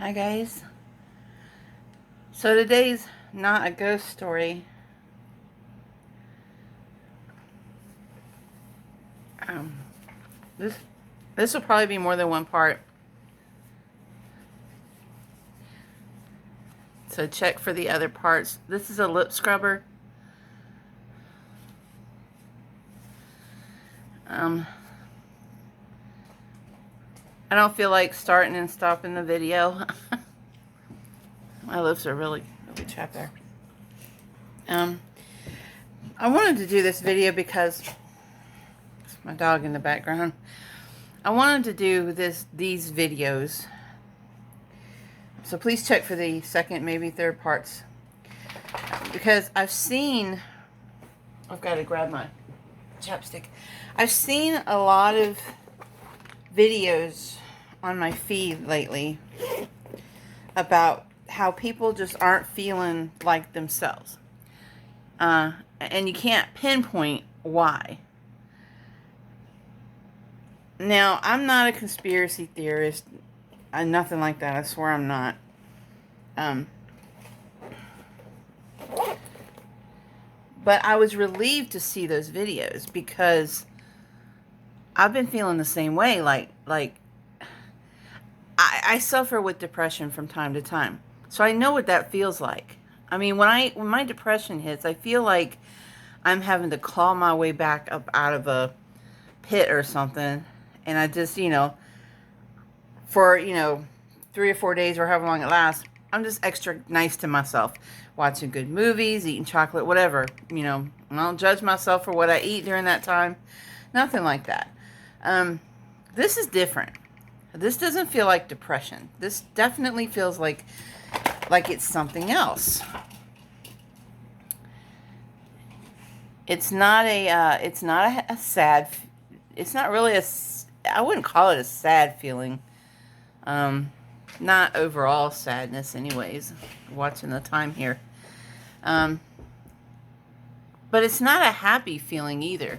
Hi guys. So today's not a ghost story. Um, this this will probably be more than one part. So check for the other parts. This is a lip scrubber. I don't feel like starting and stopping the video. My lips are really chapped there. I wanted to do this video because it's my dog in the background. I wanted to do these videos. So please check for the second, maybe third parts. Because I've got to grab my chapstick. I've seen a lot of videos on my feed lately about how people just aren't feeling like themselves. And you can't pinpoint why. Now, I'm not a conspiracy theorist. Nothing like that. I swear I'm not. But I was relieved to see those videos because I've been feeling the same way. I suffer with depression from time to time. So I know what that feels like. I mean, when my depression hits, I feel like I'm having to claw my way back up out of a pit or something. And I just, for, 3 or 4 days or however long it lasts, I'm just extra nice to myself. Watching good movies, eating chocolate, whatever. I don't judge myself for what I eat during that time. Nothing like that. This is different. This doesn't feel like depression. This definitely feels like it's something else. It's not a sad, it's not really I wouldn't call it a sad feeling. Not overall sadness anyways, watching the time here. But it's not a happy feeling either.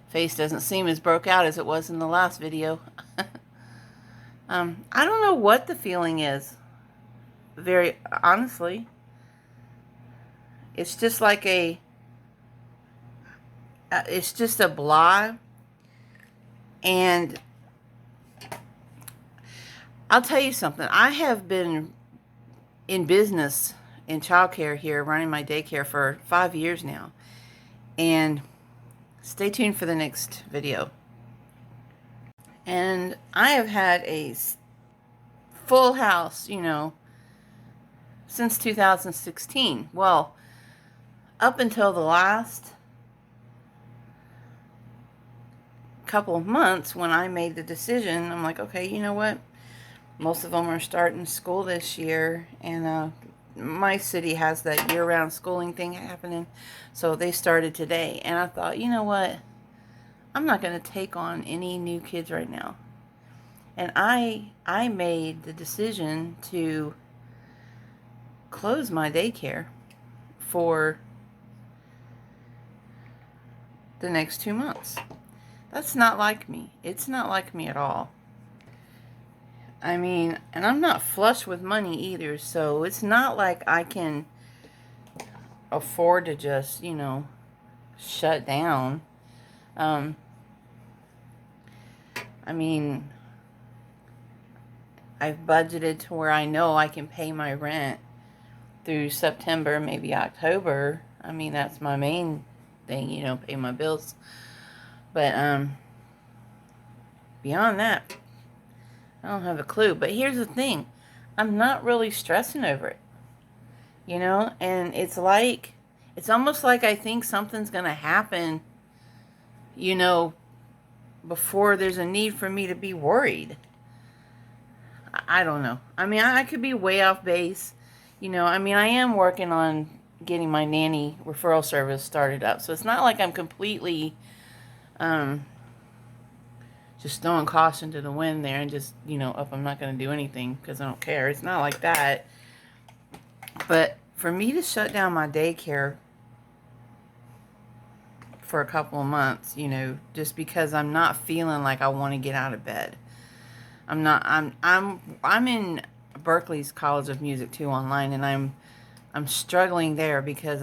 Face doesn't seem as broke out as it was in the last video. I don't know what the feeling is. Very honestly. It's just like it's just a blah. And I'll tell you something. I have been in business in childcare here, running my daycare for 5 years now. And stay tuned for the next video. And I have had a full house, since 2016. Well, up until the last couple of months when I made the decision, I'm like, okay, you know what? Most of them are starting school this year, and my city has that year-round schooling thing happening, so they started today. And I thought, you know what? I'm not going to take on any new kids right now. And I made the decision to close my daycare for the next 2 months. That's not like me. It's not like me at all. I mean, and I'm not flush with money either, so it's not like I can afford to just, shut down. I mean, I've budgeted to where I know I can pay my rent through September, maybe October. I mean, that's my main thing, pay my bills. But beyond that, I don't have a clue. But here's the thing. I'm not really stressing over it. And it's almost like I think something's going to happen, before there's a need for me to be worried. I don't know. I mean, I could be way off base. I mean, I am working on getting my nanny referral service started up. So it's not like I'm completely just throwing caution to the wind there and just, I'm not going to do anything because I don't care. It's not like that. But for me to shut down my daycare for a couple of months, just because I'm not feeling like I want to get out of bed. I'm not. I'm in Berklee's College of Music too online, and I'm struggling there because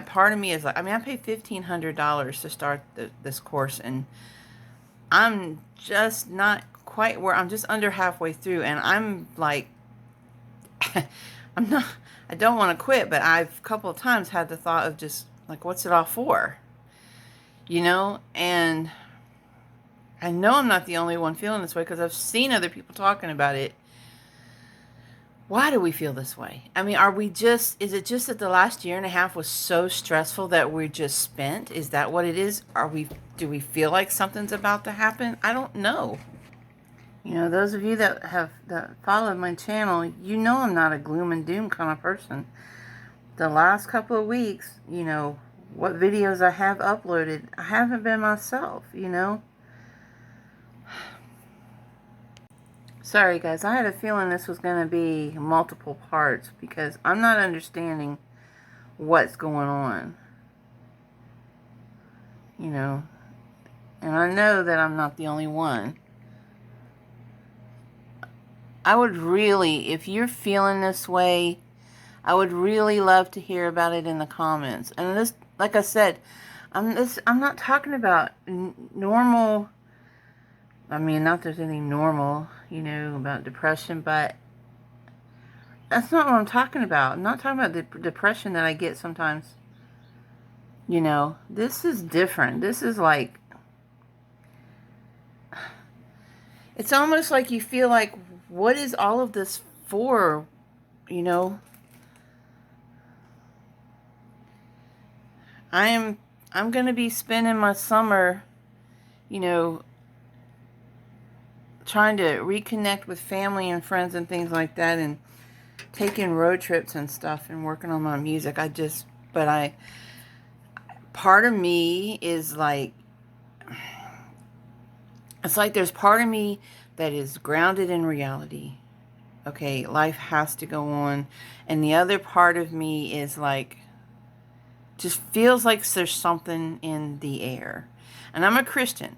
part of me is like, I mean, I paid $1,500 to start this course, and I'm just not quite where, I'm just under halfway through, and I'm like, I'm not, I don't want to quit, but I've a couple of times had the thought of just like, what's it all for? You know, and I know I'm not the only one feeling this way because I've seen other people talking about it. Why do we feel this way? I mean, is it just that the last year and a half was so stressful that we're just spent? Is that what it is? Do we feel like something's about to happen? I don't know. You know, those of you that followed my channel, you know I'm not a gloom and doom kind of person. The last couple of weeks, you know, what videos I have uploaded, I haven't been myself, you know. Sorry guys, I had a feeling this was going to be multiple parts because I'm not understanding what's going on. You know, and I know that I'm not the only one. I would really, if you're feeling this way, I would really love to hear about it in the comments. And this, like I said, I'm not talking about normal. I mean, not there's anything normal, you know, about depression, but that's not what I'm talking about. I'm not talking about the depression that I get sometimes. You know, this is different. This is like, it's almost like you feel like, what is all of this for, you know? I'm going to be spending my summer, you know, trying to reconnect with family and friends and things like that, and taking road trips and stuff and working on my music. Part of me is like, it's like there's part of me that is grounded in reality. Okay, life has to go on. And the other part of me is like, just feels like there's something in the air. And I'm a Christian,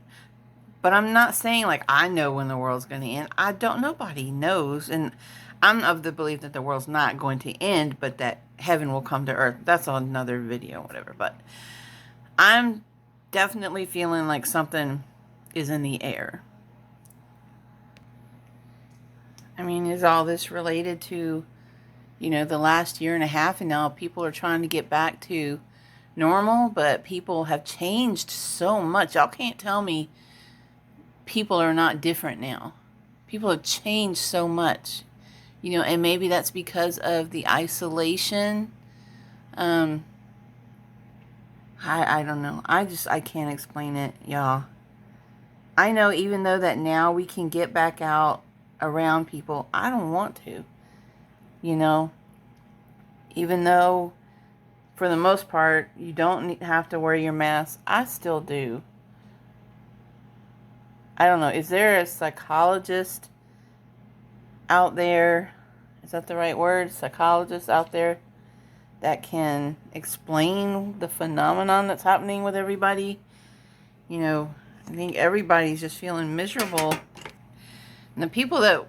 but I'm not saying like I know when the world's going to end. I don't, nobody knows. And I'm of the belief that the world's not going to end, but that heaven will come to earth. That's another video, whatever. But I'm definitely feeling like something is in the air. I mean, is all this related to, you know, the last year and a half, and now people are trying to get back to normal, but people have changed so much. Y'all can't tell me people are not different now. People have changed so much, you know, and maybe that's because of the isolation. I don't know. I can't explain it, y'all. I know even though that now we can get back out around people, I don't want to, you know, even though for the most part you don't have to wear your mask, I still do. I don't know. Is there a psychologist out there? Is that the right word? Psychologist out there that can explain the phenomenon that's happening with everybody? You know, I think everybody's just feeling miserable. And the people that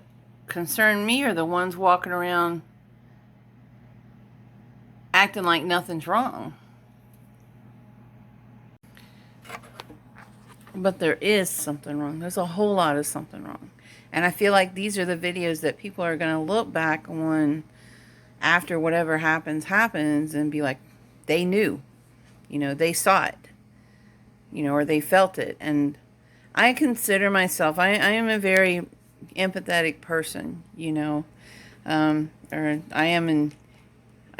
concern me are the ones walking around acting like nothing's wrong. But there is something wrong. There's a whole lot of something wrong. And I feel like these are the videos that people are going to look back on after whatever happens and be like, they knew. You know, they saw it. You know, or they felt it. And I consider myself, I am a very empathetic person, you know. I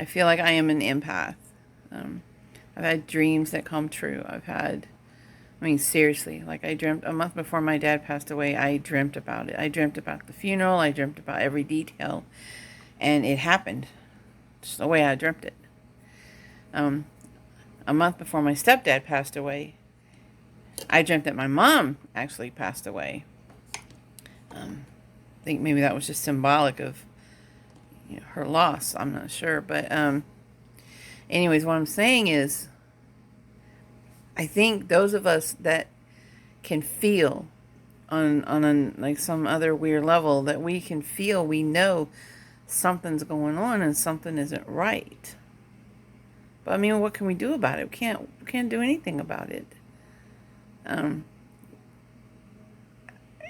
feel like I am an empath. I've had dreams that come true. I mean, seriously, like I dreamt a month before my dad passed away, I dreamt about it. I dreamt about the funeral. I dreamt about every detail. And it happened just the way I dreamt it. A month before my stepdad passed away, I dreamt that my mom actually passed away. I think maybe that was just symbolic of, you know, her loss. I'm not sure. But anyways, what I'm saying is, I think those of us that can feel on like some other weird level that we can feel, we know something's going on and something isn't right. But I mean, what can we do about it? We can't do anything about it. Um,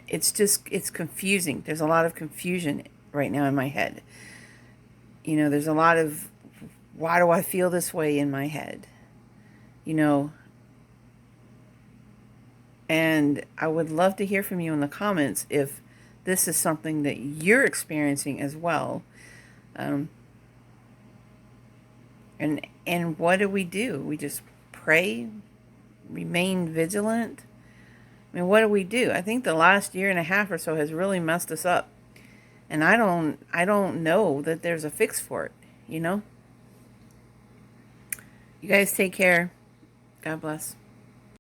it's confusing. There's a lot of confusion right now in my head. You know, there's a lot of, why do I feel this way in my head? You know, and I would love to hear from you in the comments if this is something that you're experiencing as well. Um, and what do? We just pray, remain vigilant. I mean, what do? I think the last year and a half or so has really messed us up. And I don't know that there's a fix for it, you know? You guys take care. God bless.